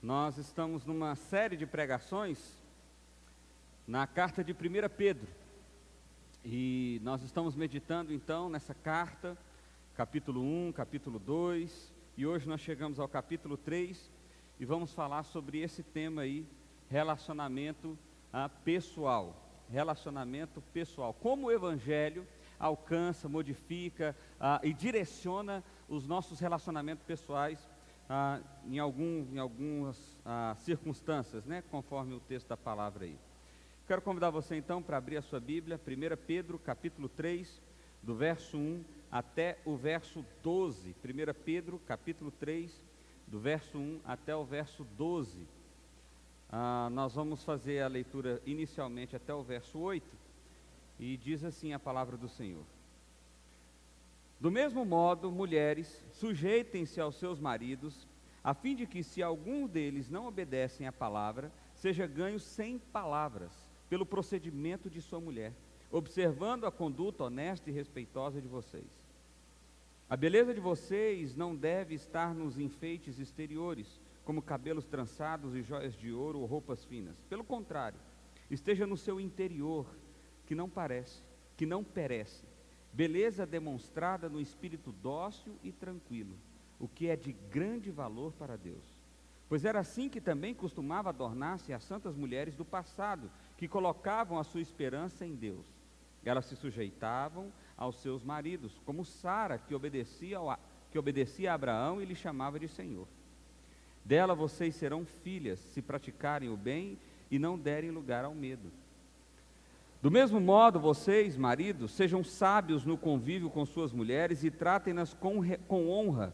Nós estamos numa série de pregações na carta de 1 Pedro. E nós estamos meditando então nessa carta, capítulo 1, capítulo 2, e hoje nós chegamos ao capítulo 3 e vamos falar sobre esse tema aí, relacionamento pessoal. Relacionamento pessoal. Como o Evangelho alcança, modifica e direciona os nossos relacionamentos pessoais em algumas circunstâncias, né, conforme o texto da palavra aí. Quero convidar você então para abrir a sua Bíblia, 1 Pedro capítulo 3, do verso 1 até o verso 12. 1 Pedro capítulo 3, do verso 1 até o verso 12. Nós vamos fazer a leitura inicialmente até o verso 8, e diz assim a palavra do Senhor. Do mesmo modo, mulheres, sujeitem-se aos seus maridos, a fim de que, se algum deles não obedecem à palavra, seja ganho sem palavras, pelo procedimento de sua mulher, observando a conduta honesta e respeitosa de vocês. A beleza de vocês não deve estar nos enfeites exteriores, como cabelos trançados e joias de ouro ou roupas finas. Pelo contrário, esteja no seu interior, que não perece, beleza demonstrada no espírito dócil e tranquilo, o que é de grande valor para Deus. Pois era assim que também costumava adornar-se as santas mulheres do passado, que colocavam a sua esperança em Deus. Elas se sujeitavam aos seus maridos, como Sara, que obedecia a Abraão e lhe chamava de Senhor. Dela vocês serão filhas, se praticarem o bem e não derem lugar ao medo. Do mesmo modo, vocês, maridos, sejam sábios no convívio com suas mulheres e tratem-nas com honra,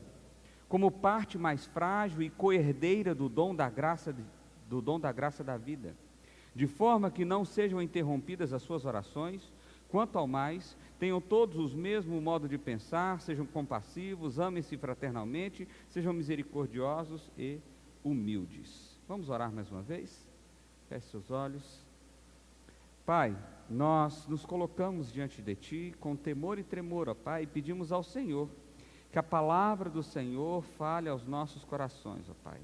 como parte mais frágil e coerdeira do dom da graça da vida, de forma que não sejam interrompidas as suas orações. Quanto ao mais, tenham todos o mesmo modo de pensar, sejam compassivos, amem-se fraternalmente, sejam misericordiosos e humildes. Vamos orar mais uma vez? Feche seus olhos. Pai, nós nos colocamos diante de Ti com temor e tremor, ó Pai, e pedimos ao Senhor que a palavra do Senhor fale aos nossos corações, ó Pai.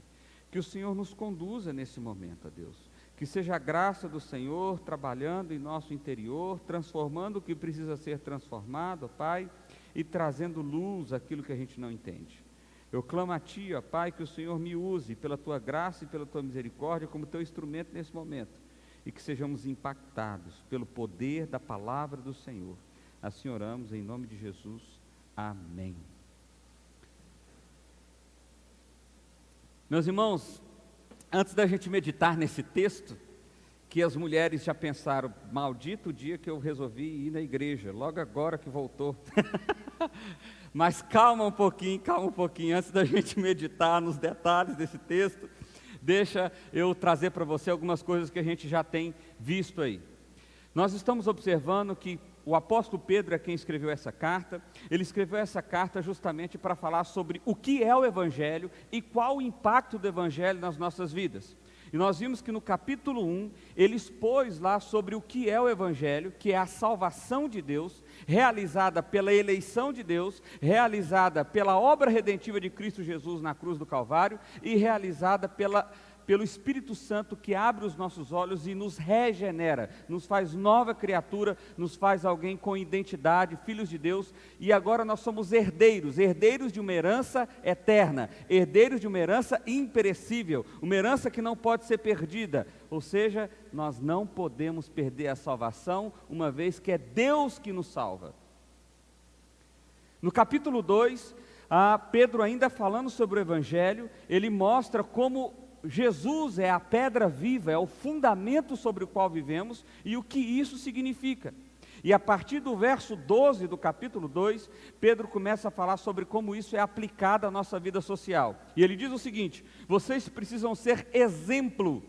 Que o Senhor nos conduza nesse momento, ó Deus. Que seja a graça do Senhor trabalhando em nosso interior, transformando o que precisa ser transformado, ó Pai, e trazendo luz àquilo que a gente não entende. Eu clamo a Ti, ó Pai, que o Senhor me use pela Tua graça e pela Tua misericórdia como Teu instrumento nesse momento, e que sejamos impactados pelo poder da palavra do Senhor. Assim oramos em nome de Jesus. Amém. Meus irmãos, antes da gente meditar nesse texto, que as mulheres já pensaram, maldito o dia que eu resolvi ir na igreja, logo agora que voltou. Mas calma um pouquinho, antes da gente meditar nos detalhes desse texto, deixa eu trazer para você algumas coisas que a gente já tem visto aí. Nós estamos observando que o apóstolo Pedro é quem escreveu essa carta. Ele escreveu essa carta justamente para falar sobre o que é o Evangelho e qual o impacto do Evangelho nas nossas vidas. E nós vimos que no capítulo 1, ele expôs lá sobre o que é o Evangelho, que é a salvação de Deus, realizada pela eleição de Deus, realizada pela obra redentiva de Cristo Jesus na cruz do Calvário e realizada pelo Espírito Santo, que abre os nossos olhos e nos regenera, nos faz nova criatura, nos faz alguém com identidade, filhos de Deus, e agora nós somos herdeiros de uma herança eterna, herdeiros de uma herança imperecível, uma herança que não pode ser perdida, ou seja, nós não podemos perder a salvação, uma vez que é Deus que nos salva. No capítulo 2, Pedro, ainda falando sobre o Evangelho, ele mostra como Jesus é a pedra viva, é o fundamento sobre o qual vivemos e o que isso significa. E a partir do verso 12 do capítulo 2, Pedro começa a falar sobre como isso é aplicado à nossa vida social. E ele diz o seguinte: vocês precisam ser exemplo,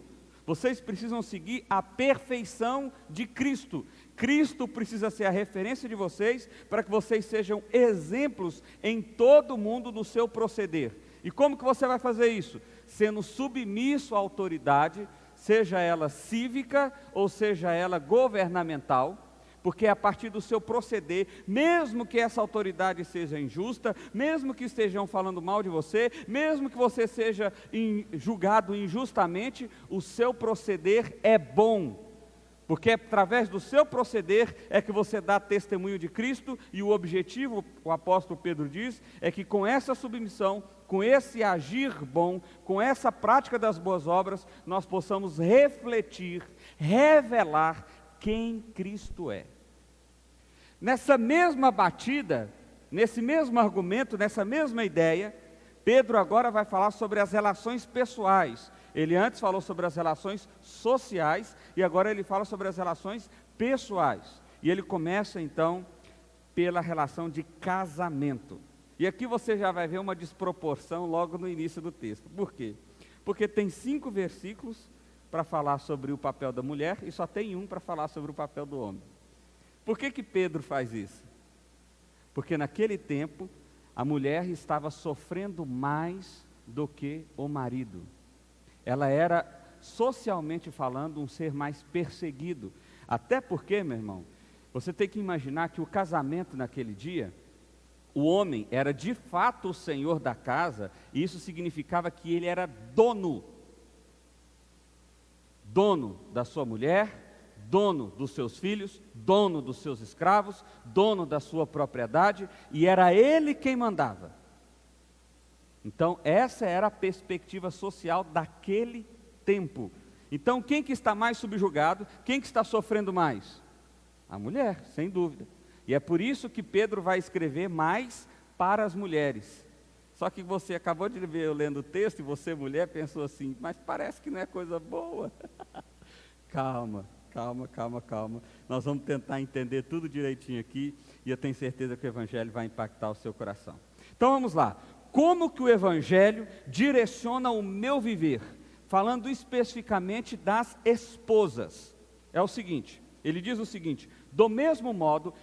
vocês precisam seguir a perfeição de Cristo. Cristo precisa ser a referência de vocês para que vocês sejam exemplos em todo o mundo no seu proceder. E como que você vai fazer isso? Sendo submisso à autoridade, seja ela cívica ou seja ela governamental, porque é a partir do seu proceder, mesmo que essa autoridade seja injusta, mesmo que estejam falando mal de você, mesmo que você seja julgado injustamente, o seu proceder é bom. Porque através do seu proceder é que você dá testemunho de Cristo, e o objetivo, o apóstolo Pedro diz, é que com essa submissão, com esse agir bom, com essa prática das boas obras, nós possamos refletir, revelar quem Cristo é. Nessa mesma batida, nesse mesmo argumento, nessa mesma ideia, Pedro agora vai falar sobre as relações pessoais. Ele antes falou sobre as relações sociais e agora ele fala sobre as relações pessoais. E ele começa então pela relação de casamento. E aqui você já vai ver uma desproporção logo no início do texto. Por quê? Porque tem 5 versículos para falar sobre o papel da mulher e só tem 1 para falar sobre o papel do homem. Por que Pedro faz isso? Porque naquele tempo a mulher estava sofrendo mais do que o marido. Ela era, socialmente falando, um ser mais perseguido. Até porque, meu irmão, você tem que imaginar que o casamento naquele dia, o homem era de fato o senhor da casa, e isso significava que ele era dono da sua mulher, dono dos seus filhos, dono dos seus escravos, dono da sua propriedade, e era ele quem mandava. Então, essa era a perspectiva social daquele tempo. Então, quem que está mais subjugado? Quem que está sofrendo mais? A mulher, sem dúvida. E é por isso que Pedro vai escrever mais para as mulheres. Só que você acabou de ver eu lendo o texto e você, mulher, pensou assim, mas parece que não é coisa boa. Calma. Nós vamos tentar entender tudo direitinho aqui e eu tenho certeza que o Evangelho vai impactar o seu coração. Então, vamos lá. Como que o Evangelho direciona o meu viver? Falando especificamente das esposas. É o seguinte, ele diz o seguinte, do mesmo modo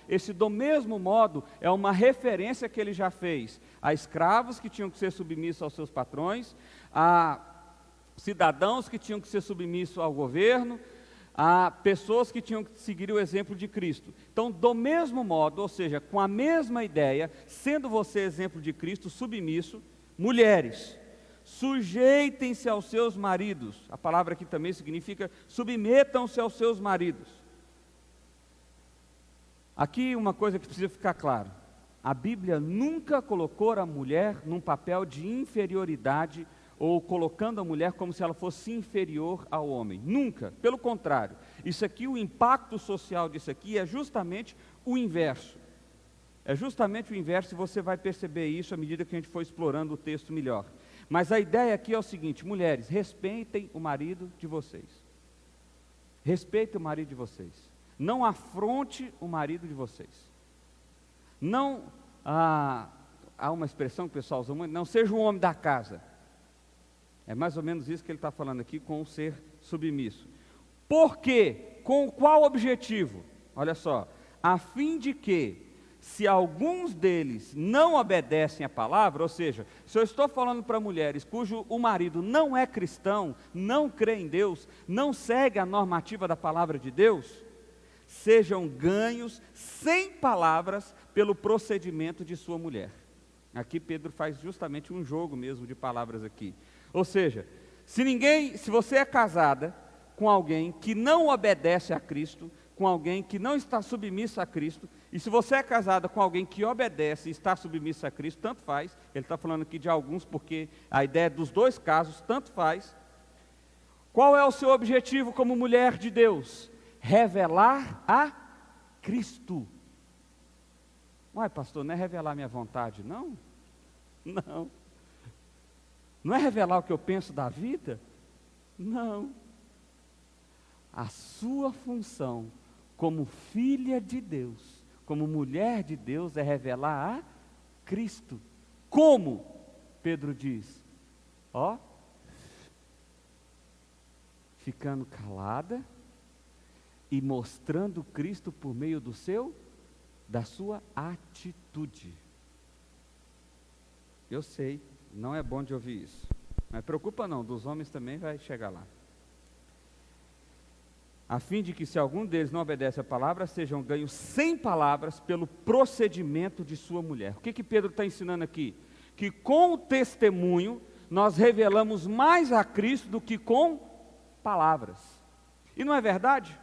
é uma referência que ele já fez a escravos que tinham que ser submissos aos seus patrões, a cidadãos que tinham que ser submissos ao governo, a pessoas que tinham que seguir o exemplo de Cristo. Então, do mesmo modo, ou seja, com a mesma ideia, sendo você exemplo de Cristo, submisso, mulheres, sujeitem-se aos seus maridos. A palavra aqui também significa submetam-se aos seus maridos. Aqui uma coisa que precisa ficar clara: a Bíblia nunca colocou a mulher num papel de inferioridade ou colocando a mulher como se ela fosse inferior ao homem. Nunca, pelo contrário. Isso aqui, o impacto social disso aqui é justamente o inverso. É justamente o inverso, e você vai perceber isso à medida que a gente for explorando o texto melhor. Mas a ideia aqui é o seguinte: mulheres, respeitem o marido de vocês. Respeitem o marido de vocês. Não afronte o marido de vocês. Não, há uma expressão que o pessoal usa muito, não seja o homem da casa. É mais ou menos isso que ele está falando aqui com o ser submisso. Por quê? Com qual objetivo? Olha só, a fim de que, se alguns deles não obedecem à palavra, ou seja, se eu estou falando para mulheres cujo o marido não é cristão, não crê em Deus, não segue a normativa da palavra de Deus, sejam ganhos sem palavras pelo procedimento de sua mulher. Aqui Pedro faz justamente um jogo mesmo de palavras aqui. Ou seja, se você é casada com alguém que não obedece a Cristo, com alguém que não está submisso a Cristo, e se você é casada com alguém que obedece e está submisso a Cristo, tanto faz, ele está falando aqui de alguns, porque a ideia é dos dois casos, tanto faz. Qual é o seu objetivo como mulher de Deus? Revelar a Cristo. Uai, pastor, não é revelar minha vontade, não? Não. Não é revelar o que eu penso da vida? Não. A sua função como filha de Deus, como mulher de Deus, é revelar a Cristo. Como? Pedro diz, ficando calada e mostrando Cristo por meio da sua atitude. Eu sei, não é bom de ouvir isso, mas preocupa não, dos homens também vai chegar lá. a fim de que, se algum deles não obedece à palavra, sejam ganhos sem palavras pelo procedimento de sua mulher. O que Pedro está ensinando aqui? Que com o testemunho nós revelamos mais a Cristo do que com palavras. E não é verdade?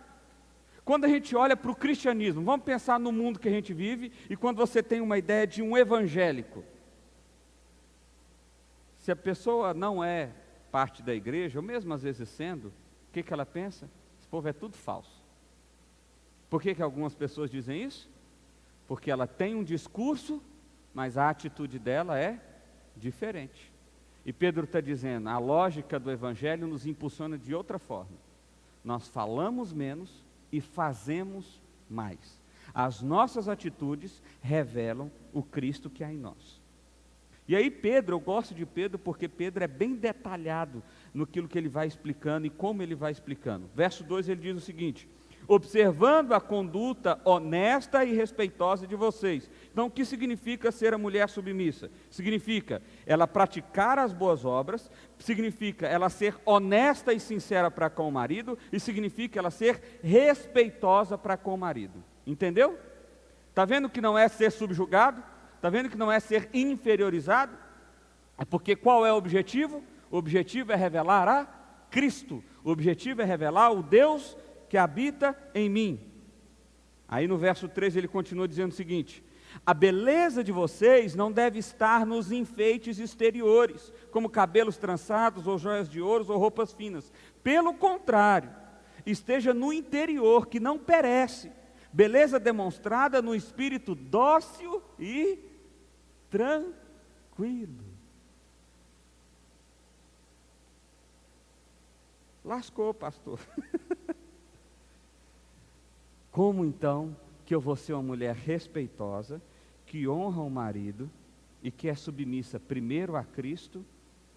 Quando a gente olha para o cristianismo, vamos pensar no mundo que a gente vive, e quando você tem uma ideia de um evangélico, se a pessoa não é parte da igreja, ou mesmo às vezes sendo, o que ela pensa? Esse povo é tudo falso. Por que algumas pessoas dizem isso? Porque ela tem um discurso, mas a atitude dela é diferente. E Pedro está dizendo, a lógica do evangelho nos impulsiona de outra forma. Nós falamos menos e fazemos mais. As nossas atitudes revelam o Cristo que há em nós. E aí Pedro, eu gosto de Pedro porque Pedro é bem detalhado no que ele vai explicando e como ele vai explicando. Verso 2 ele diz o seguinte: observando a conduta honesta e respeitosa de vocês. Então o que significa ser a mulher submissa? Significa ela praticar as boas obras, significa ela ser honesta e sincera para com o marido, e significa ela ser respeitosa para com o marido. Entendeu? Está vendo que não é ser subjugado? Está vendo que não é ser inferiorizado? É porque qual é o objetivo? O objetivo é revelar a Cristo. O objetivo é revelar o Deus que habita em mim. Aí no verso 3 ele continua dizendo o seguinte: a beleza de vocês não deve estar nos enfeites exteriores, como cabelos trançados, ou joias de ouro, ou roupas finas. Pelo contrário, esteja no interior, que não perece, beleza demonstrada no espírito dócil e tranquilo. Lascou, pastor. Como então que eu vou ser uma mulher respeitosa, que honra o marido e que é submissa primeiro a Cristo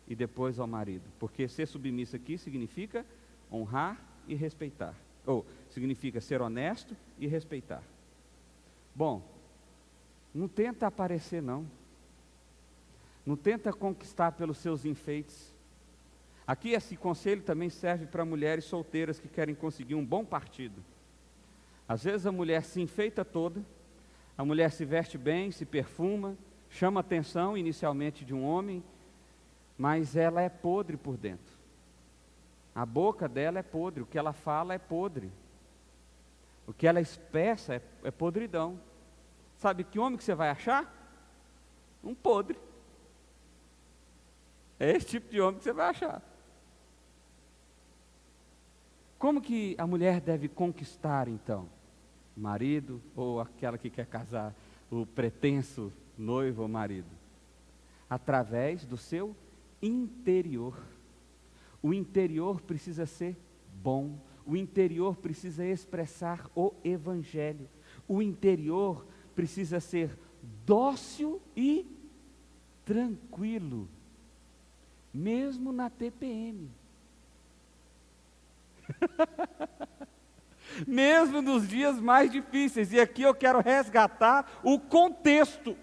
e depois ao marido? Porque ser submissa aqui significa honrar e respeitar, ou significa ser honesto e respeitar. Bom, não tenta aparecer não, não tenta conquistar pelos seus enfeites. Aqui esse conselho também serve para mulheres solteiras que querem conseguir um bom partido. Às vezes a mulher se enfeita toda, a mulher se veste bem, se perfuma, chama a atenção inicialmente de um homem, mas ela é podre por dentro. A boca dela é podre, o que ela fala é podre, o que ela expressa é podridão. Sabe que homem que você vai achar? Um podre. É esse tipo de homem que você vai achar. Como que a mulher deve conquistar então o marido, ou aquela que quer casar, o pretenso noivo ou marido? Através do seu interior. O interior precisa ser bom, o interior precisa expressar o evangelho, o interior precisa ser dócil e tranquilo, mesmo na TPM. Mesmo nos dias mais difíceis. E aqui eu quero resgatar o contexto.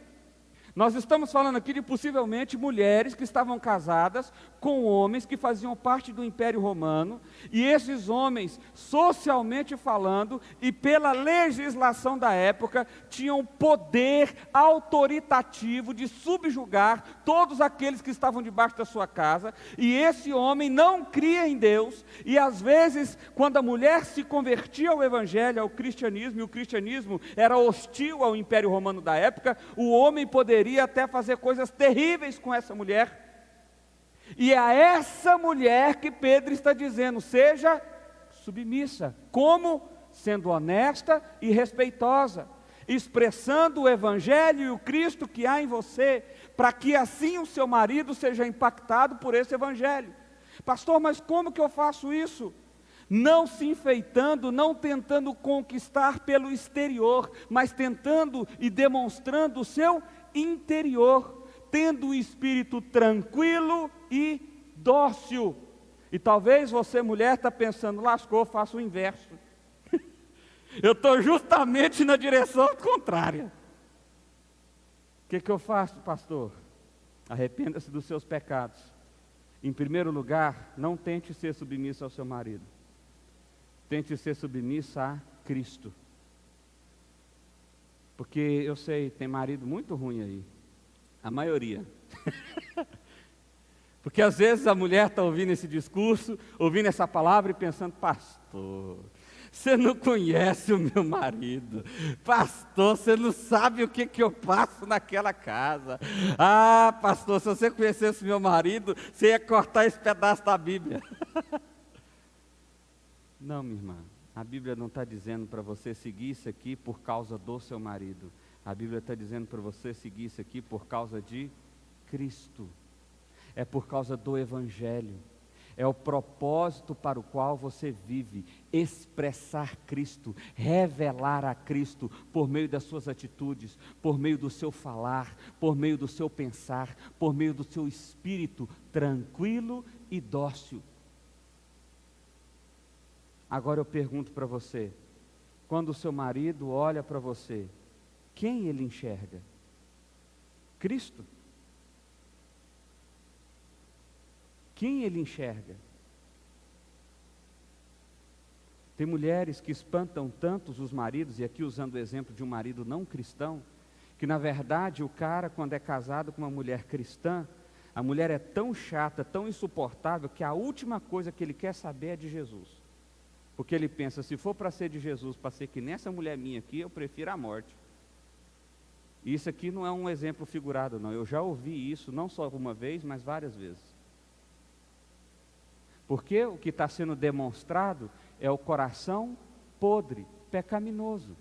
Nós estamos falando aqui de possivelmente mulheres que estavam casadas com homens que faziam parte do Império Romano, e esses homens, socialmente falando e pela legislação da época, tinham poder autoritativo de subjugar todos aqueles que estavam debaixo da sua casa, e esse homem não cria em Deus, e às vezes, quando a mulher se convertia ao Evangelho, ao cristianismo, e o cristianismo era hostil ao Império Romano da época, o homem poderia até fazer coisas terríveis com essa mulher. E é a essa mulher que Pedro está dizendo: seja submissa. Como? Sendo honesta e respeitosa, expressando o Evangelho e o Cristo que há em você, para que assim o seu marido seja impactado por esse Evangelho. Pastor, mas como que eu faço isso? Não se enfeitando, não tentando conquistar pelo exterior, mas tentando e demonstrando o seu interior, tendo o espírito tranquilo e dócil. E talvez você, mulher, está pensando: lascou, faço o inverso. Eu estou justamente na direção contrária. O que eu faço, pastor? Arrependa-se dos seus pecados. Em primeiro lugar, não tente ser submisso ao seu marido. tente ser submissa a Cristo. Porque eu sei, tem marido muito ruim aí, a maioria. Porque às vezes a mulher está ouvindo esse discurso, ouvindo essa palavra e pensando: pastor, você não conhece o meu marido, pastor, você não sabe o que eu passo naquela casa. Ah, pastor, se você conhecesse meu marido, você ia cortar esse pedaço da Bíblia. Não, minha irmã, a Bíblia não está dizendo para você seguir isso aqui por causa do seu marido. A Bíblia está dizendo para você seguir isso aqui por causa de Cristo. É por causa do Evangelho. É o propósito para o qual você vive, expressar Cristo, revelar a Cristo por meio das suas atitudes, por meio do seu falar, por meio do seu pensar, por meio do seu espírito tranquilo e dócil. Agora eu pergunto para você, quando o seu marido olha para você, quem ele enxerga? Cristo? Quem ele enxerga? Tem mulheres que espantam tantos os maridos, e aqui usando o exemplo de um marido não cristão, que na verdade o cara, quando é casado com uma mulher cristã, a mulher é tão chata, tão insuportável, que a última coisa que ele quer saber é de Jesus. Porque ele pensa: se for para ser de Jesus, para ser que nessa mulher minha aqui, eu prefiro a morte. E isso aqui não é um exemplo figurado, não. Eu já ouvi isso, não só uma vez, mas várias vezes. Porque o que está sendo demonstrado é o coração podre, pecaminoso.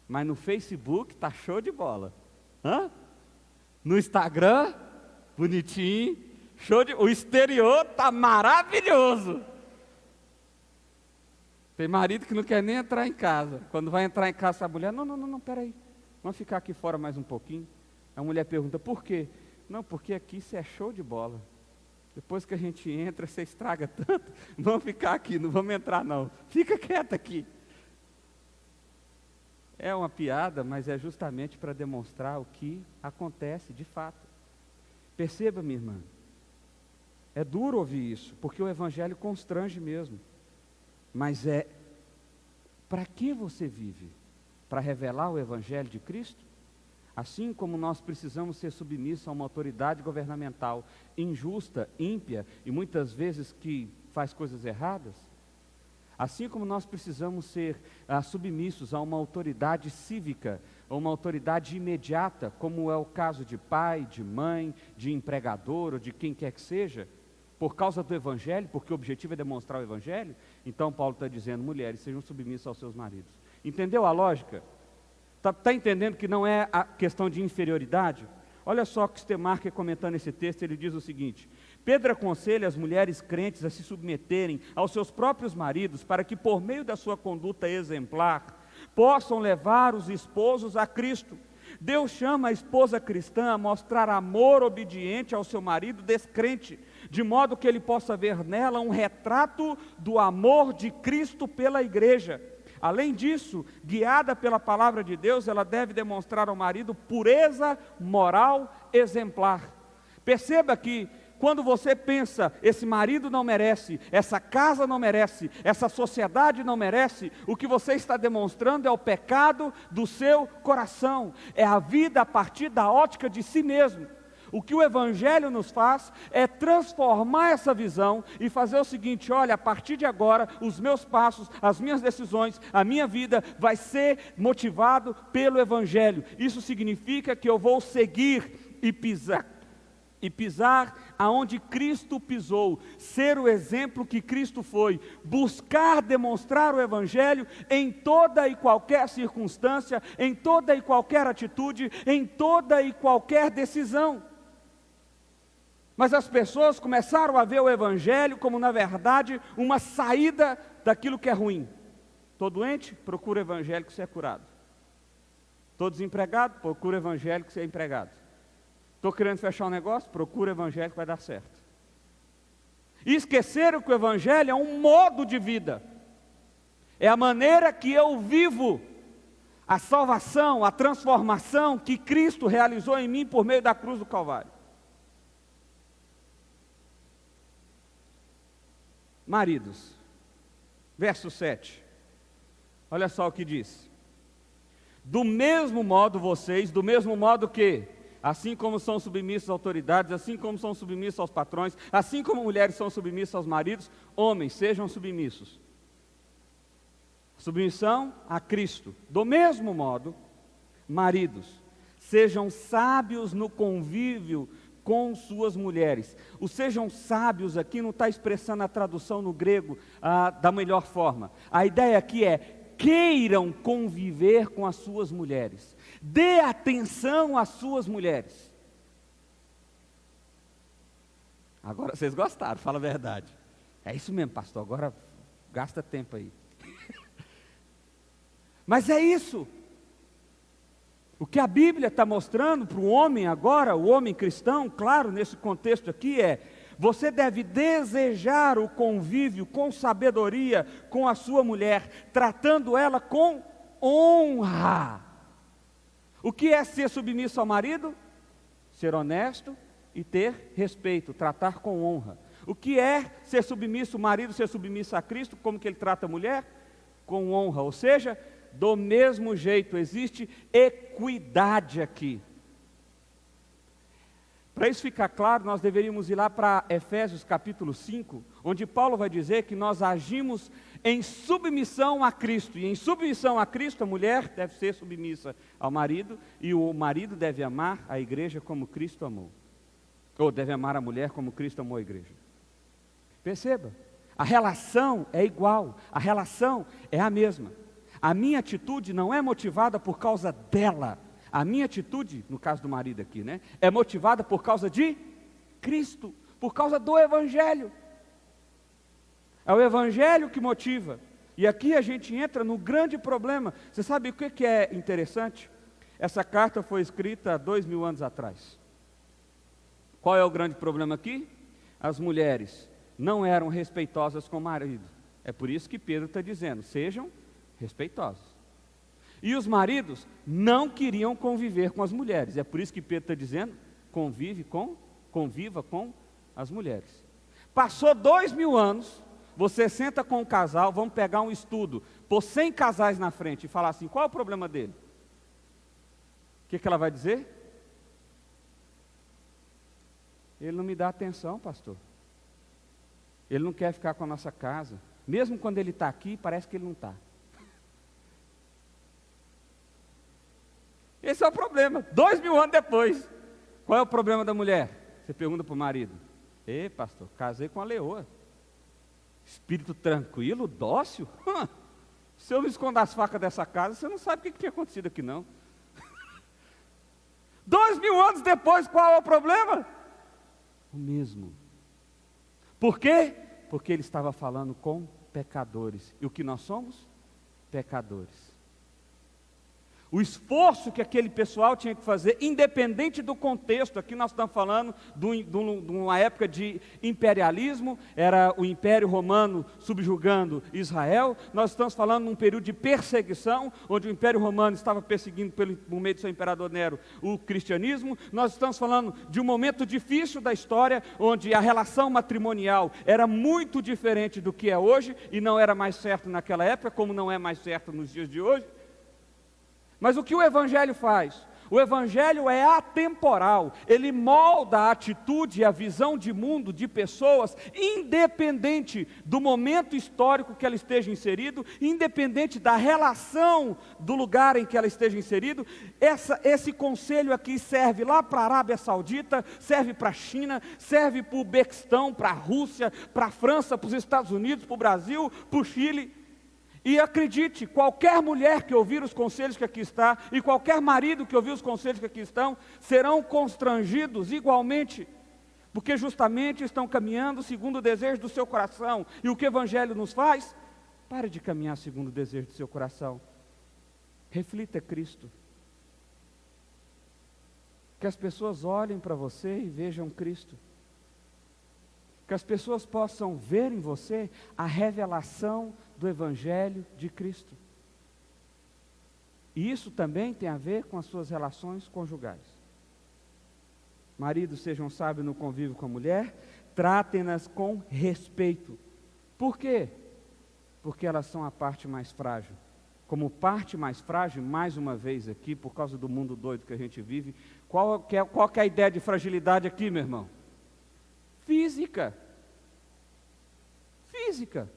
Mas no Facebook está show de bola. No Instagram, bonitinho, o exterior está maravilhoso. Tem marido que não quer nem entrar em casa. Quando vai entrar em casa, a mulher: não, peraí, vamos ficar aqui fora mais um pouquinho. A mulher pergunta: por quê? Não, porque aqui isso é show de bola. Depois que a gente entra, você estraga tanto. Vamos ficar aqui, não vamos entrar não. Fica quieta aqui. É uma piada, mas é justamente para demonstrar o que acontece de fato. Perceba, minha irmã, é duro ouvir isso, porque o Evangelho constrange mesmo. Mas para que você vive? Para revelar o Evangelho de Cristo? Assim como nós precisamos ser submissos a uma autoridade governamental injusta, ímpia e muitas vezes que faz coisas erradas, assim como nós precisamos ser submissos a uma autoridade cívica, a uma autoridade imediata, como é o caso de pai, de mãe, de empregador ou de quem quer que seja, por causa do Evangelho, porque o objetivo é demonstrar o Evangelho, então Paulo está dizendo: mulheres, sejam submissas aos seus maridos. Entendeu a lógica? Está entendendo que não é a questão de inferioridade? Olha só o que Stemarker, comentando esse texto, ele diz o seguinte: Pedro aconselha as mulheres crentes a se submeterem aos seus próprios maridos, para que por meio da sua conduta exemplar, possam levar os esposos a Cristo. Deus chama a esposa cristã a mostrar amor obediente ao seu marido descrente, de modo que ele possa ver nela um retrato do amor de Cristo pela igreja. Além disso, guiada pela palavra de Deus, ela deve demonstrar ao marido pureza moral exemplar. Perceba que quando você pensa: esse marido não merece, essa casa não merece, essa sociedade não merece, o que você está demonstrando é o pecado do seu coração, é a vida a partir da ótica de si mesmo. O que o Evangelho nos faz é transformar essa visão e fazer o seguinte: olha, a partir de agora, os meus passos, as minhas decisões, a minha vida vai ser motivado pelo Evangelho. Isso significa que eu vou seguir e pisar aonde Cristo pisou, ser o exemplo que Cristo foi, buscar demonstrar o Evangelho em toda e qualquer circunstância, em toda e qualquer atitude, em toda e qualquer decisão. Mas as pessoas começaram a ver o Evangelho como, na verdade, uma saída daquilo que é ruim. Estou doente? Procura o Evangelho que você é curado. Estou desempregado? Procura o Evangelho que você é empregado. Estou querendo fechar um negócio? Procura o Evangelho que vai dar certo. E esqueceram que o Evangelho é um modo de vida. É a maneira que eu vivo a salvação, a transformação que Cristo realizou em mim por meio da cruz do Calvário. Maridos, Verso 7. Olha só o que diz. Do mesmo modo vocês, do mesmo modo que, assim como são submissos às autoridades, assim como são submissos aos patrões, assim como mulheres são submissas aos maridos, homens sejam submissos. Submissão a Cristo. Do mesmo modo, maridos, sejam sábios no convívio com suas mulheres. O sejam sábios aqui não está expressando a tradução no grego da melhor forma. A ideia aqui é: queiram conviver com as suas mulheres. Dê atenção às suas mulheres. Agora vocês gostaram, fala a verdade. É isso mesmo, pastor, agora gasta tempo aí. Mas é isso. O que a Bíblia está mostrando para o homem agora, o homem cristão, claro, nesse contexto aqui é: você deve desejar o convívio com sabedoria com a sua mulher, tratando ela com honra. O que é ser submisso ao marido? Ser honesto e ter respeito, tratar com honra. O que é ser submisso, o marido ser submisso a Cristo? Como que ele trata a mulher? Com honra, ou seja, do mesmo jeito, existe equidade aqui. Para isso ficar claro, nós deveríamos ir lá para Efésios capítulo 5, onde Paulo vai dizer que nós agimos em submissão a Cristo, e em submissão a Cristo a mulher deve ser submissa ao marido, e o marido deve amar a igreja como Cristo amou, ou deve amar a mulher como Cristo amou a igreja. Perceba, a relação é igual, a relação é a mesma. A minha atitude não é motivada por causa dela. A minha atitude, no caso do marido aqui, né, é motivada por causa de Cristo, por causa do Evangelho. É o Evangelho que motiva. E aqui a gente entra no grande problema. Você sabe o que é interessante? Essa carta foi escrita há 2000 anos atrás. Qual é o grande problema aqui? As mulheres não eram respeitosas com o marido. É por isso que Pedro está dizendo: sejam respeitosos. E os maridos não queriam conviver com as mulheres. É por isso que Pedro está dizendo: conviva com as mulheres. Passou 2000 anos, você senta com um casal, vamos pegar um estudo, pôr 100 casais na frente e falar assim: qual é o problema dele? O que ela vai dizer? Ele não me dá atenção, pastor. Ele não quer ficar com a nossa casa. Mesmo quando ele está aqui, parece que ele não está. Esse é o problema. 2000 anos depois. Qual é o problema da mulher? Você pergunta para o marido: ei, pastor, casei com a leoa. Espírito tranquilo, dócil. Se eu não esconder as facas dessa casa, você não sabe o que tinha acontecido aqui não. 2000 anos depois, qual é o problema? O mesmo. Por quê? Porque ele estava falando com pecadores. E o que nós somos? Pecadores. O esforço que aquele pessoal tinha que fazer, independente do contexto, aqui nós estamos falando de uma época de imperialismo, era o Império Romano subjugando Israel, nós estamos falando de um período de perseguição, onde o Império Romano estava perseguindo, por meio do seu imperador Nero, o cristianismo. Nós estamos falando de um momento difícil da história, onde a relação matrimonial era muito diferente do que é hoje, e não era mais certo naquela época, como não é mais certo nos dias de hoje. Mas o que o Evangelho faz? O Evangelho é atemporal, ele molda a atitude e a visão de mundo de pessoas, independente do momento histórico que ela esteja inserido, independente da relação do lugar em que ela esteja inserido. Esse conselho aqui serve lá para a Arábia Saudita, serve para a China, serve para o Uzbequistão, para a Rússia, para a França, para os Estados Unidos, para o Brasil, para o Chile. E acredite, qualquer mulher que ouvir os conselhos que aqui está, e qualquer marido que ouvir os conselhos que aqui estão, serão constrangidos igualmente, porque justamente estão caminhando segundo o desejo do seu coração. E o que o Evangelho nos faz? Pare de caminhar segundo o desejo do seu coração. Reflita Cristo. Que as pessoas olhem para você e vejam Cristo. Que as pessoas possam ver em você a revelação do Evangelho de Cristo. E isso também tem a ver com as suas relações conjugais. Maridos, sejam sábios no convívio com a mulher, tratem-nas com respeito. Por quê? Porque elas são a parte mais frágil. Como parte mais frágil, mais uma vez aqui, por causa do mundo doido que a gente vive, qual que é a ideia de fragilidade aqui, meu irmão? Física. Física.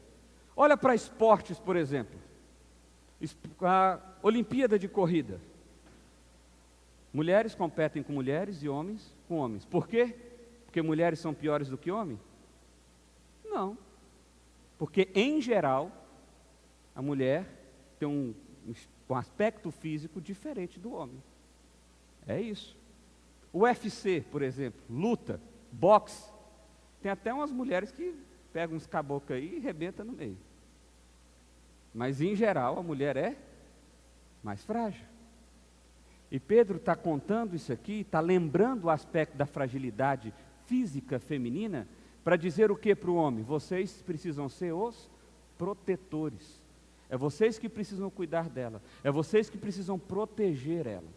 Olha para esportes, por exemplo. A Olimpíada de corrida. Mulheres competem com mulheres e homens com homens. Por quê? Porque mulheres são piores do que homens? Não. Porque, em geral, a mulher tem um aspecto físico diferente do homem. É isso. O UFC, por exemplo, luta, boxe, tem até umas mulheres que pegam uns caboclos aí e arrebentam no meio. Mas, em geral, a mulher é mais frágil. E Pedro está contando isso aqui, está lembrando o aspecto da fragilidade física feminina, para dizer o que para o homem? Vocês precisam ser os protetores. É vocês que precisam cuidar dela. É vocês que precisam proteger ela.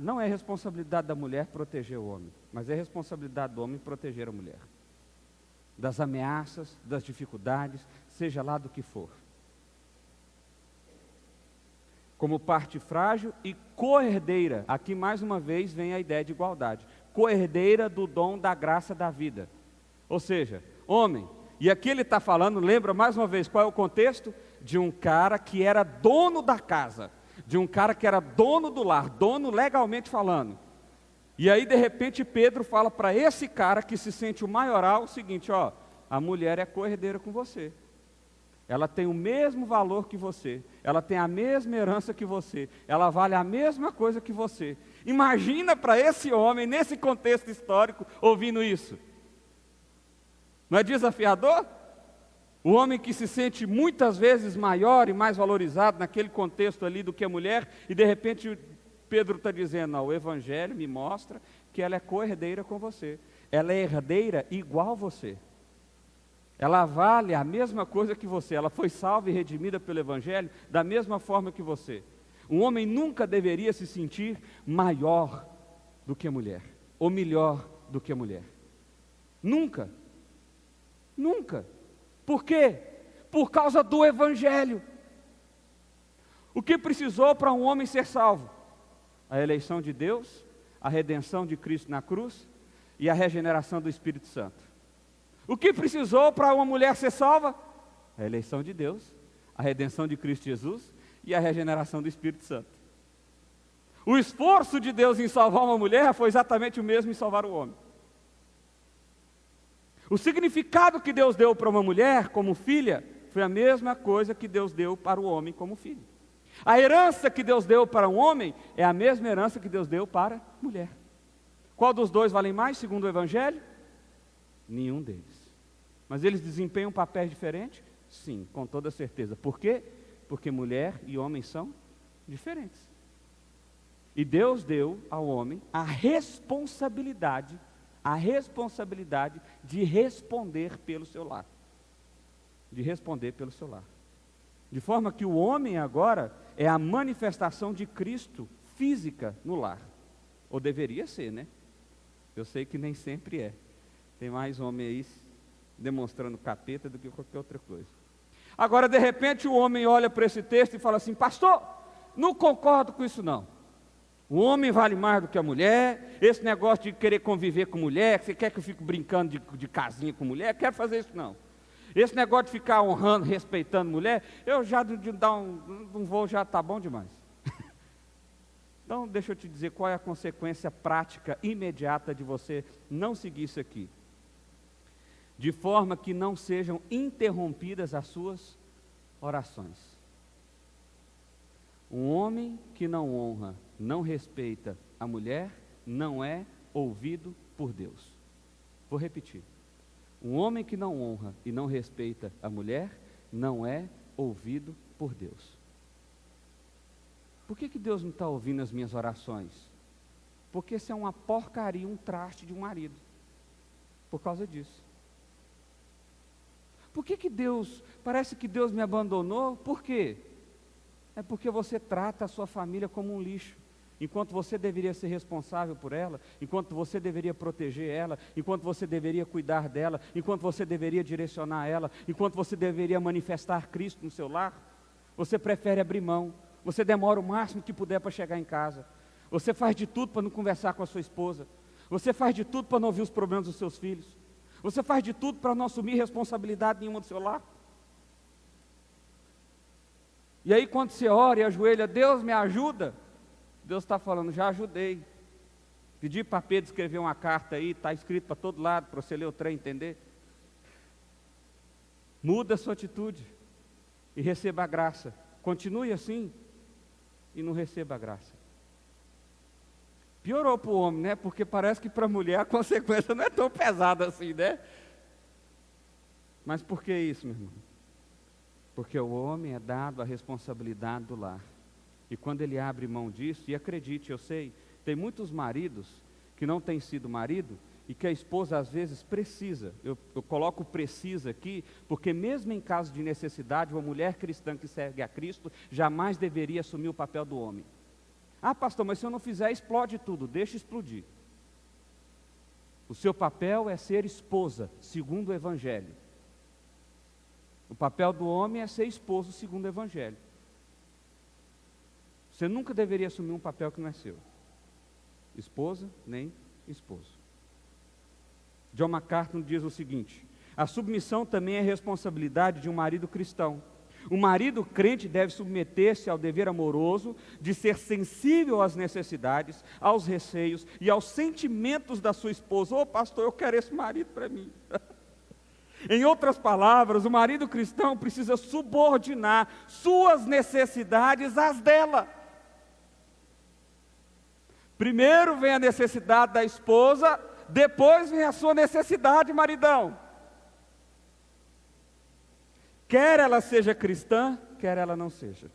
Não é responsabilidade da mulher proteger o homem, mas é responsabilidade do homem proteger a mulher. Das ameaças, das dificuldades, seja lá do que for. Como parte frágil e coerdeira. Aqui mais uma vez vem a ideia de igualdade. Coerdeira do dom da graça da vida. Ou seja, homem, e aqui ele está falando, lembra mais uma vez, qual é o contexto? De um cara que era dono da casa, de um cara que era dono do lar, dono legalmente falando. E aí de repente Pedro fala para esse cara que se sente o maioral o seguinte, ó, a mulher é coerdeira com você. Ela tem o mesmo valor que você, ela tem a mesma herança que você, ela vale a mesma coisa que você. Imagina para esse homem, nesse contexto histórico, ouvindo isso. Não é desafiador? O homem que se sente muitas vezes maior e mais valorizado naquele contexto ali do que a mulher, e de repente Pedro está dizendo, o Evangelho me mostra que ela é coerdeira com você, ela é herdeira igual a você. Ela vale a mesma coisa que você, ela foi salva e redimida pelo Evangelho da mesma forma que você. Um homem nunca deveria se sentir maior do que a mulher, ou melhor do que a mulher. Nunca. Nunca. Por quê? Por causa do Evangelho. O que precisou para um homem ser salvo? A eleição de Deus, a redenção de Cristo na cruz e a regeneração do Espírito Santo. O que precisou para uma mulher ser salva? A eleição de Deus, a redenção de Cristo Jesus e a regeneração do Espírito Santo. O esforço de Deus em salvar uma mulher foi exatamente o mesmo em salvar o homem. O significado que Deus deu para uma mulher como filha foi a mesma coisa que Deus deu para o homem como filho. A herança que Deus deu para um homem é a mesma herança que Deus deu para a mulher. Qual dos dois vale mais, segundo o Evangelho? Nenhum deles. Mas eles desempenham papéis diferentes? Sim, com toda certeza. Por quê? Porque mulher e homem são diferentes. E Deus deu ao homem a responsabilidade de responder pelo seu lar. De responder pelo seu lar. De forma que o homem agora é a manifestação de Cristo física no lar. Ou deveria ser, né? Eu sei que nem sempre é. Tem mais homem aí demonstrando capeta do que qualquer outra coisa. Agora, de repente, o homem olha para esse texto e fala assim, pastor, não concordo com isso não. O homem vale mais do que a mulher, esse negócio de querer conviver com mulher, você quer que eu fique brincando de casinha com mulher? Quero fazer isso não. Esse negócio de ficar honrando, respeitando mulher, eu já de dar um voo já está bom demais. Então, deixa eu te dizer qual é a consequência prática, imediata de você não seguir isso aqui. De forma que não sejam interrompidas as suas orações. Um homem que não honra, não respeita a mulher, não é ouvido por Deus. Vou repetir. Um homem que não honra e não respeita a mulher, não é ouvido por Deus. Por que Deus não está ouvindo as minhas orações? Porque isso é uma porcaria, um traste de um marido. Por causa disso. Por que parece que Deus me abandonou? Por quê? É porque você trata a sua família como um lixo. enquanto você deveria ser responsável por ela, enquanto você deveria proteger ela, enquanto você deveria cuidar dela, enquanto você deveria direcionar ela, enquanto você deveria manifestar Cristo no seu lar, você prefere abrir mão, você demora o máximo que puder para chegar em casa, você faz de tudo para não conversar com a sua esposa, você faz de tudo para não ouvir os problemas dos seus filhos, você faz de tudo para não assumir responsabilidade nenhuma do seu lar. E aí quando você ora e ajoelha, Deus me ajuda, Deus está falando, já ajudei. Pedi para Pedro escrever uma carta aí, está escrito para todo lado, para você ler o trem, entender. Muda a sua atitude e receba a graça. Continue assim e não receba a graça. Piorou para o homem, né? Porque parece que para a mulher a consequência não é tão pesada assim, né? Mas por que isso, meu irmão? Porque o homem é dado a responsabilidade do lar. E quando ele abre mão disso, e acredite, eu sei, tem muitos maridos que não têm sido marido e que a esposa às vezes precisa. Eu coloco precisa aqui, porque mesmo em caso de necessidade, uma mulher cristã que segue a Cristo jamais deveria assumir o papel do homem. Ah, pastor, mas se eu não fizer, explode tudo. Deixa explodir. O seu papel é ser esposa, segundo o Evangelho. O papel do homem é ser esposo, segundo o Evangelho. Você nunca deveria assumir um papel que não é seu. Esposa, nem esposo. John MacArthur diz o seguinte: a submissão também é responsabilidade de um marido cristão. O marido crente deve submeter-se ao dever amoroso de ser sensível às necessidades, aos receios e aos sentimentos da sua esposa. Ô pastor, eu quero esse marido para mim. Em outras palavras, o marido cristão precisa subordinar suas necessidades às dela. Primeiro vem a necessidade da esposa, depois vem a sua necessidade, maridão. Quer ela seja cristã, quer ela não seja.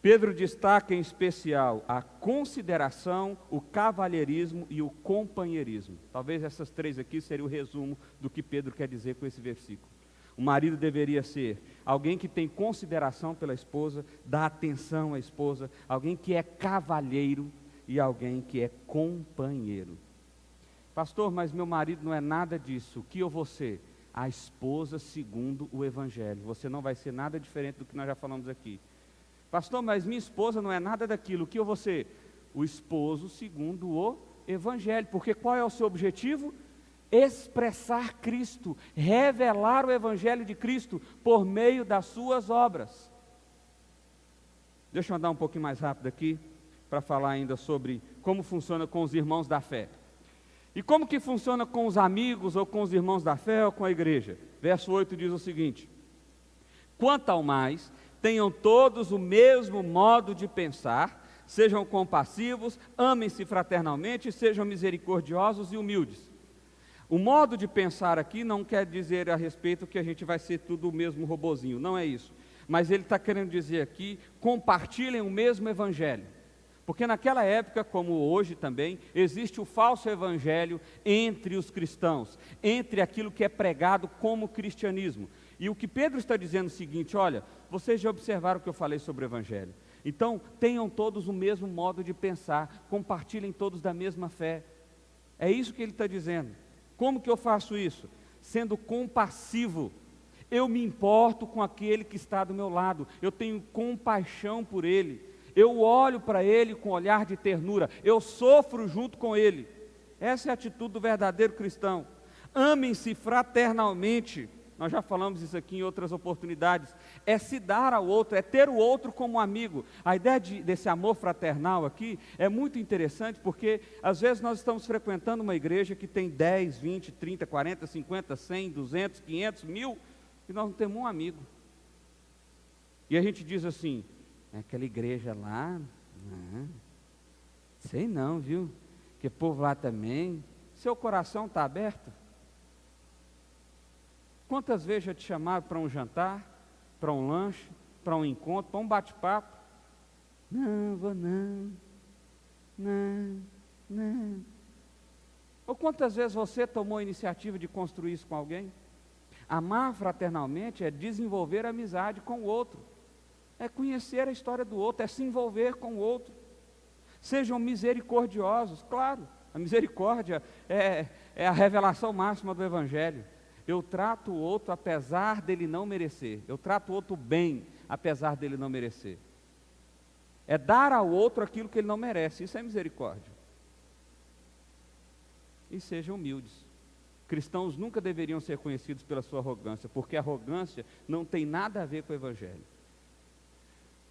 Pedro destaca em especial a consideração, o cavalheirismo e o companheirismo. Talvez essas três aqui seriam o resumo do que Pedro quer dizer com esse versículo. O marido deveria ser alguém que tem consideração pela esposa, dá atenção à esposa, alguém que é cavalheiro e alguém que é companheiro. Pastor, mas meu marido não é nada disso, o que eu vou ser? A esposa segundo o Evangelho. Você não vai ser nada diferente do que nós já falamos aqui. Pastor, mas minha esposa não é nada daquilo, o que eu vou ser? O esposo segundo o Evangelho, porque qual é o seu objetivo? Expressar Cristo, revelar o Evangelho de Cristo por meio das suas obras. Deixa eu andar um pouquinho mais rápido aqui, para falar ainda sobre como funciona com os irmãos da fé. E como que funciona com os amigos, ou com os irmãos da fé, ou com a igreja? Verso 8 diz o seguinte: quanto ao mais, tenham todos o mesmo modo de pensar, sejam compassivos, amem-se fraternalmente, sejam misericordiosos e humildes. O modo de pensar aqui não quer dizer a respeito que a gente vai ser tudo o mesmo robozinho, não é isso. Mas ele está querendo dizer aqui, compartilhem o mesmo evangelho. Porque naquela época, como hoje também, existe o falso evangelho entre os cristãos, entre aquilo que é pregado como cristianismo. E o que Pedro está dizendo é o seguinte: olha, vocês já observaram o que eu falei sobre o evangelho. Então, tenham todos o mesmo modo de pensar, compartilhem todos da mesma fé. É isso que ele está dizendo. Como que eu faço isso? Sendo compassivo. Eu me importo com aquele que está do meu lado, eu tenho compaixão por ele, eu olho para ele com olhar de ternura, eu sofro junto com ele. Essa é a atitude do verdadeiro cristão. Amem-se fraternalmente. Nós já falamos isso aqui em outras oportunidades. É se dar ao outro, é ter o outro como amigo. A ideia desse amor fraternal aqui é muito interessante, porque às vezes nós estamos frequentando uma igreja que tem 10, 20, 30, 40, 50, 100, 200, 500, 1000, e nós não temos um amigo. E a gente diz assim: aquela igreja lá, sei não, viu? Que povo lá também. Seu coração está aberto? Quantas vezes já te chamaram para um jantar, para um lanche, para um encontro, para um bate-papo? Não, vou não. Ou quantas vezes você tomou a iniciativa de construir isso com alguém? Amar fraternalmente é desenvolver amizade com o outro, é conhecer a história do outro, é se envolver com o outro. Sejam misericordiosos, claro, a misericórdia é a revelação máxima do Evangelho. Eu trato o outro apesar dele não merecer, eu trato o outro bem apesar dele não merecer. É dar ao outro aquilo que ele não merece, isso é misericórdia. E sejam humildes. Cristãos nunca deveriam ser conhecidos pela sua arrogância, porque a arrogância não tem nada a ver com o Evangelho.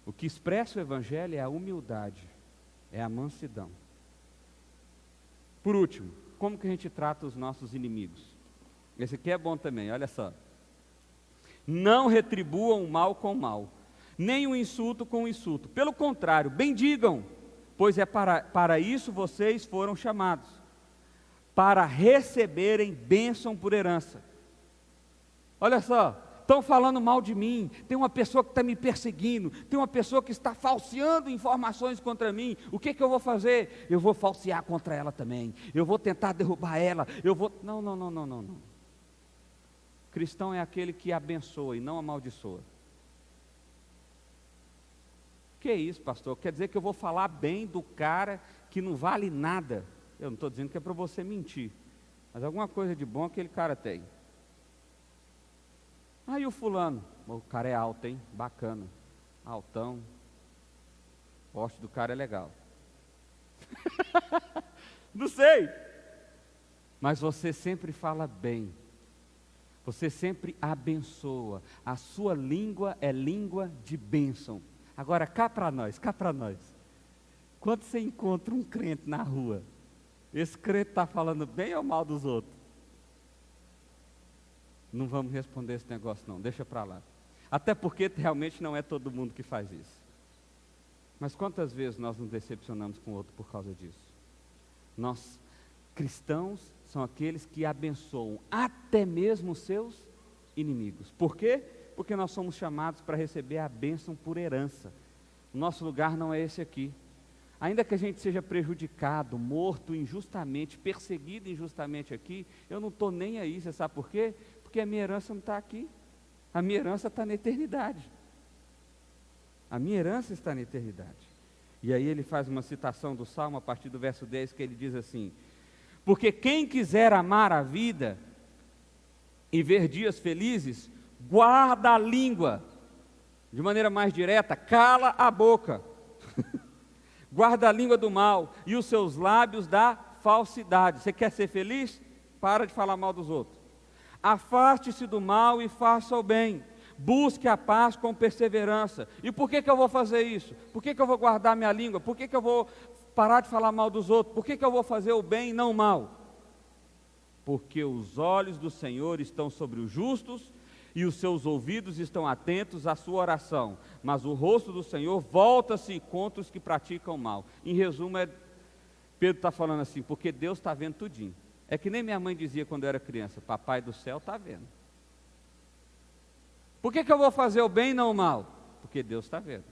O que expressa o Evangelho é a humildade, é a mansidão. Por último, como que a gente trata os nossos inimigos? Esse aqui é bom também, olha só. Não retribuam o mal com o mal, nem o insulto com o insulto. Pelo contrário, bendigam, pois é para isso vocês foram chamados, para receberem bênção por herança. Olha só, estão falando mal de mim, tem uma pessoa que está me perseguindo, tem uma pessoa que está falseando informações contra mim, o que eu vou fazer? Eu vou falsear contra ela também, eu vou tentar derrubar ela, Não. Cristão é aquele que abençoa e não amaldiçoa. Que isso, pastor? Quer dizer que eu vou falar bem do cara que não vale nada? Eu não estou dizendo que é para você mentir, mas alguma coisa de bom aquele cara tem. Aí o fulano, o cara é alto, hein? Bacana, altão, o poste do cara é legal. Não sei, mas você sempre fala bem, você sempre abençoa, a sua língua é língua de bênção. Agora cá para nós, quando você encontra um crente na rua, esse crente está falando bem ou mal dos outros? Não vamos responder esse negócio não, deixa para lá. Até porque realmente não é todo mundo que faz isso. Mas quantas vezes nós nos decepcionamos com o outro por causa disso? Nós, cristãos, são aqueles que abençoam até mesmo os seus inimigos. Por quê? Porque nós somos chamados para receber a bênção por herança. O nosso lugar não é esse aqui. Ainda que a gente seja prejudicado, morto injustamente, perseguido injustamente aqui, eu não estou nem aí, você sabe por quê? Porque a minha herança não está aqui, a minha herança está na eternidade. A minha herança está na eternidade. E aí ele faz uma citação do Salmo a partir do verso 10, que ele diz assim: porque quem quiser amar a vida e ver dias felizes, guarda a língua, de maneira mais direta, cala a boca. Guarda a língua do mal e os seus lábios da falsidade. Você quer ser feliz? Para de falar mal dos outros. Afaste-se do mal e faça o bem. Busque a paz com perseverança. E por que eu vou fazer isso? Por que eu vou guardar minha língua? Por que eu vou parar de falar mal dos outros? Por que eu vou fazer o bem e não o mal? Porque os olhos do Senhor estão sobre os justos e os seus ouvidos estão atentos à sua oração, mas o rosto do Senhor volta-se contra os que praticam mal. Em resumo, Pedro está falando assim, porque Deus está vendo tudinho. É que nem minha mãe dizia quando eu era criança: papai do céu está vendo. Por que eu vou fazer o bem e não o mal? Porque Deus está vendo.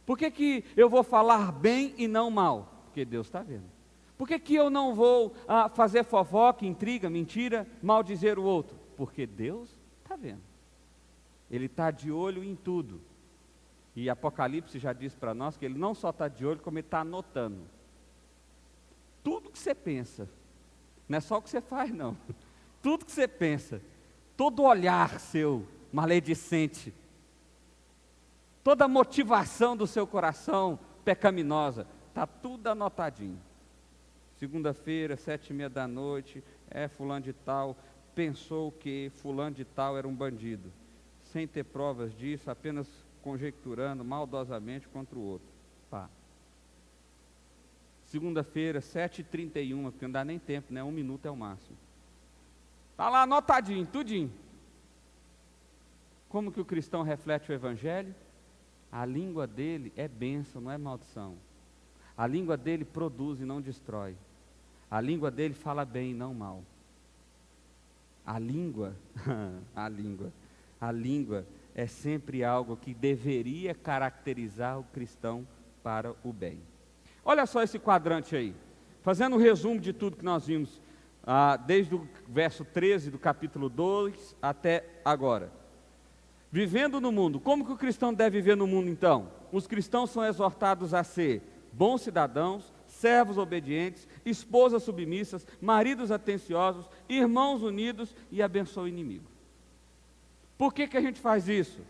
Por que eu vou falar bem e não mal? Porque Deus está vendo. Por que eu não vou fazer fofoca, intriga, mentira, maldizer o outro? Porque Deus está vendo. Ele está de olho em tudo. E Apocalipse já diz para nós que ele não só está de olho, como ele está anotando. Tudo que você pensa, não é só o que você faz não. Tudo que você pensa, todo olhar seu maledicente, toda a motivação do seu coração pecaminosa, está tudo anotadinho. Segunda-feira, 19h30, fulano de tal pensou que fulano de tal era um bandido, sem ter provas disso, apenas conjecturando maldosamente contra o outro. Pá. Segunda-feira, 7h31, porque não dá nem tempo, né? 1 minuto é o máximo. Está lá anotadinho, tudinho. Como que o cristão reflete o Evangelho? A língua dele é bênção, não é maldição. A língua dele produz e não destrói. A língua dele fala bem e não mal. A língua é sempre algo que deveria caracterizar o cristão para o bem. Olha só esse quadrante aí, fazendo um resumo de tudo que nós vimos, desde o verso 13 do capítulo 2 até agora. Vivendo no mundo, como que o cristão deve viver no mundo então? Os cristãos são exortados a ser bons cidadãos, servos obedientes, esposas submissas, maridos atenciosos, irmãos unidos e abençoa o inimigo. Por que a gente faz isso?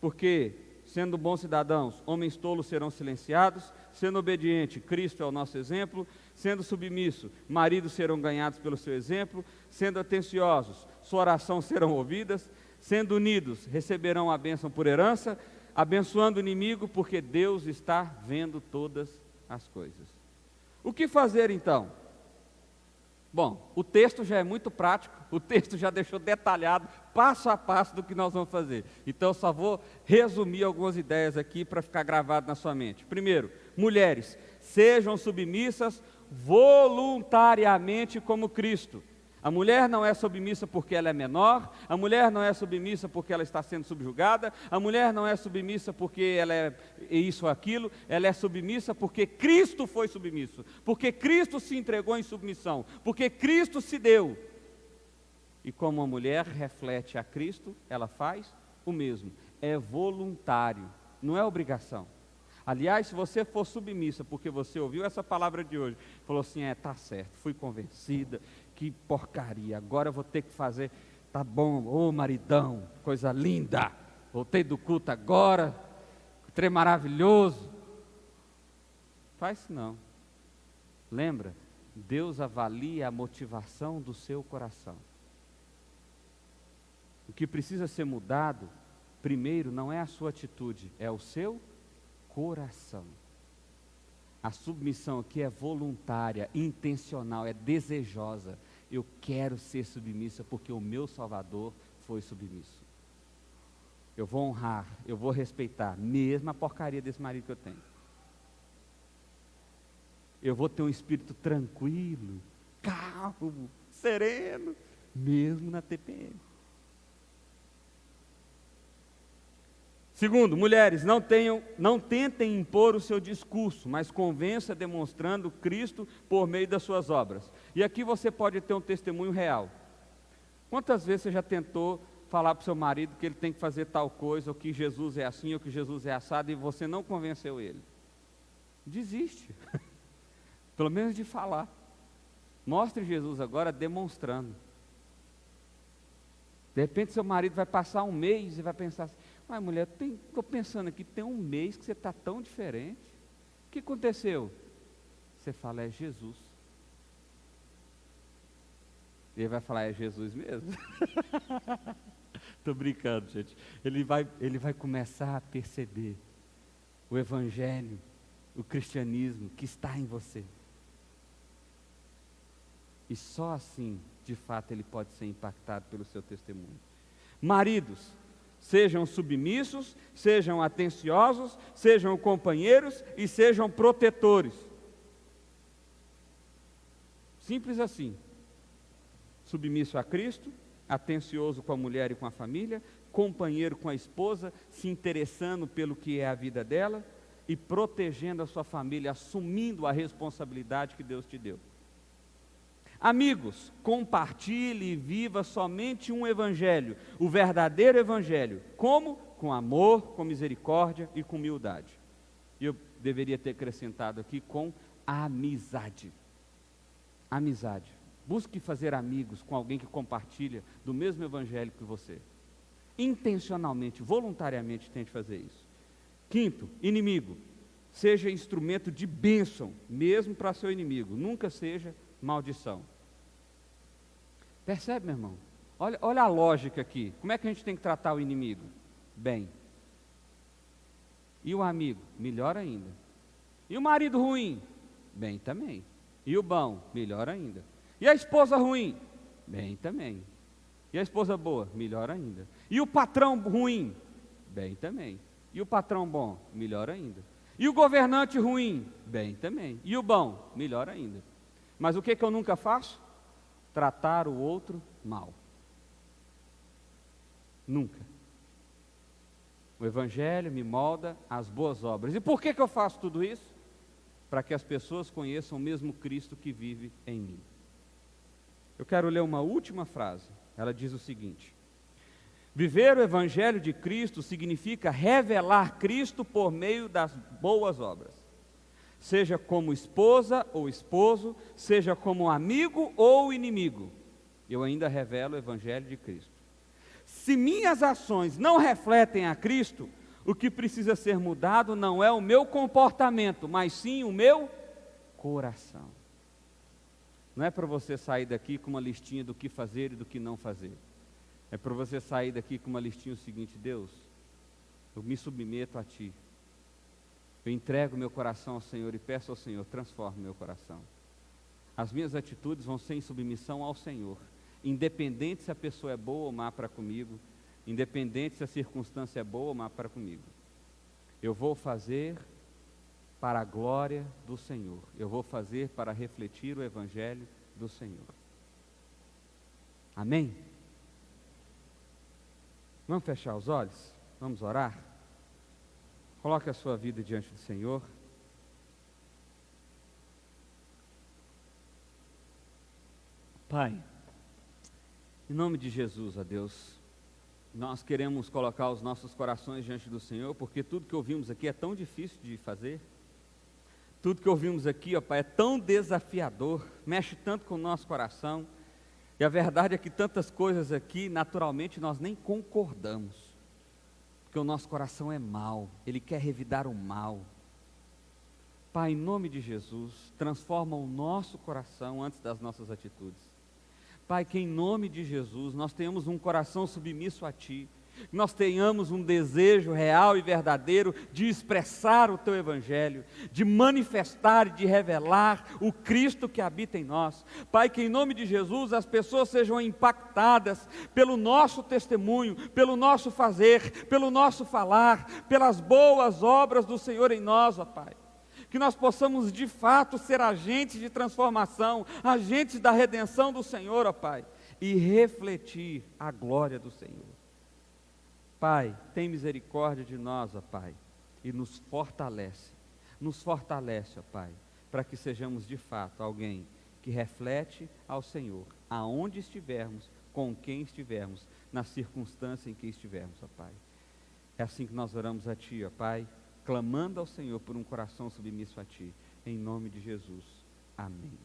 Porque, sendo bons cidadãos, homens tolos serão silenciados, sendo obediente, Cristo é o nosso exemplo, sendo submisso, maridos serão ganhados pelo seu exemplo, sendo atenciosos, sua oração serão ouvidas, sendo unidos, receberão a bênção por herança, abençoando o inimigo, porque Deus está vendo todas as coisas. O que fazer então? Bom, o texto já é muito prático, o texto já deixou detalhado, passo a passo do que nós vamos fazer. Então eu só vou resumir algumas ideias aqui para ficar gravado na sua mente. Primeiro, mulheres, sejam submissas voluntariamente como Cristo. A mulher não é submissa porque ela é menor, a mulher não é submissa porque ela está sendo subjugada, a mulher não é submissa porque ela é isso ou aquilo, ela é submissa porque Cristo foi submisso, porque Cristo se entregou em submissão, porque Cristo se deu. E como a mulher reflete a Cristo, ela faz o mesmo, é voluntário, não é obrigação. Aliás, se você for submissa porque você ouviu essa palavra de hoje, falou assim, tá certo, fui convencida, que porcaria, agora eu vou ter que fazer, tá bom, ô maridão, coisa linda, voltei do culto agora, trem maravilhoso. Faz isso não. Lembra, Deus avalia a motivação do seu coração. O que precisa ser mudado, primeiro, não é a sua atitude, é o seu coração. A submissão aqui é voluntária, intencional, é desejosa. Eu quero ser submissa porque o meu Salvador foi submisso. Eu vou honrar, eu vou respeitar, mesmo a porcaria desse marido que eu tenho. Eu vou ter um espírito tranquilo, calmo, sereno, mesmo na TPM. Segundo, mulheres, não tentem impor o seu discurso, mas convença demonstrando Cristo por meio das suas obras. E aqui você pode ter um testemunho real. Quantas vezes você já tentou falar para o seu marido que ele tem que fazer tal coisa, ou que Jesus é assim, ou que Jesus é assado, e você não convenceu ele? Desiste. Pelo menos de falar. Mostre Jesus agora demonstrando. De repente seu marido vai passar um mês e vai pensar assim, mulher, estou pensando aqui, tem um mês que você está tão diferente. O que aconteceu? Você fala, é Jesus. E ele vai falar, é Jesus mesmo? Estou brincando, gente. Ele vai começar a perceber o evangelho, o cristianismo que está em você. E só assim, de fato, ele pode ser impactado pelo seu testemunho. Maridos, sejam submissos, sejam atenciosos, sejam companheiros e sejam protetores. Simples assim. Submisso a Cristo, atencioso com a mulher e com a família, companheiro com a esposa, se interessando pelo que é a vida dela e protegendo a sua família, assumindo a responsabilidade que Deus te deu. Amigos, compartilhe e viva somente um evangelho, o verdadeiro evangelho. Como? Com amor, com misericórdia e com humildade. E eu deveria ter acrescentado aqui com amizade. Amizade. Busque fazer amigos com alguém que compartilha do mesmo evangelho que você. Intencionalmente, voluntariamente tente fazer isso. Quinto, inimigo. Seja instrumento de bênção, mesmo para seu inimigo. Nunca seja maldição. Percebe, meu irmão? Olha a lógica aqui. Como é que a gente tem que tratar o inimigo? Bem. E o amigo? Melhor ainda. E o marido ruim? Bem também. E o bom? Melhor ainda. E a esposa ruim? Bem também. E a esposa boa? Melhor ainda. E o patrão ruim? Bem também. E o patrão bom? Melhor ainda. E o governante ruim? Bem também. E o bom? Melhor ainda. Mas o que eu nunca faço? Tratar o outro mal. Nunca. O Evangelho me molda às boas obras. E por que eu faço tudo isso? Para que as pessoas conheçam o mesmo Cristo que vive em mim. Eu quero ler uma última frase. Ela diz o seguinte: viver o Evangelho de Cristo significa revelar Cristo por meio das boas obras. seja como esposa ou esposo, seja como amigo ou inimigo, eu ainda revelo o Evangelho de Cristo. Se minhas ações não refletem a Cristo, o que precisa ser mudado não é o meu comportamento, mas sim o meu coração. Não é para você sair daqui com uma listinha do que fazer e do que não fazer. É para você sair daqui com uma listinha o seguinte: Deus, eu me submeto a Ti. Eu entrego meu coração ao Senhor e peço ao Senhor, transforme meu coração. As minhas atitudes vão ser em submissão ao Senhor, independente se a pessoa é boa ou má para comigo, independente se a circunstância é boa ou má para comigo. Eu vou fazer para a glória do Senhor. Eu vou fazer para refletir o Evangelho do Senhor. Amém? Vamos fechar os olhos? Vamos orar? Coloque a sua vida diante do Senhor. Pai, em nome de Jesus, ó Deus, nós queremos colocar os nossos corações diante do Senhor, porque tudo que ouvimos aqui é tão difícil de fazer. Tudo que ouvimos aqui, ó Pai, é tão desafiador, mexe tanto com o nosso coração. E a verdade é que tantas coisas aqui, naturalmente, nós nem concordamos. Porque o nosso coração é mau, ele quer revidar o mal. Pai, em nome de Jesus, transforma o nosso coração antes das nossas atitudes. Pai, que em nome de Jesus nós tenhamos um coração submisso a Ti, nós tenhamos um desejo real e verdadeiro de expressar o Teu Evangelho, de manifestar e de revelar o Cristo que habita em nós. Pai, que em nome de Jesus as pessoas sejam impactadas pelo nosso testemunho, pelo nosso fazer, pelo nosso falar, pelas boas obras do Senhor em nós, ó Pai. Que nós possamos de fato ser agentes de transformação, agentes da redenção do Senhor, ó Pai, e refletir a glória do Senhor. Pai, tem misericórdia de nós, ó Pai, e nos fortalece, ó Pai, para que sejamos de fato alguém que reflete ao Senhor, aonde estivermos, com quem estivermos, na circunstância em que estivermos, ó Pai. É assim que nós oramos a Ti, ó Pai, clamando ao Senhor por um coração submisso a Ti, em nome de Jesus. Amém.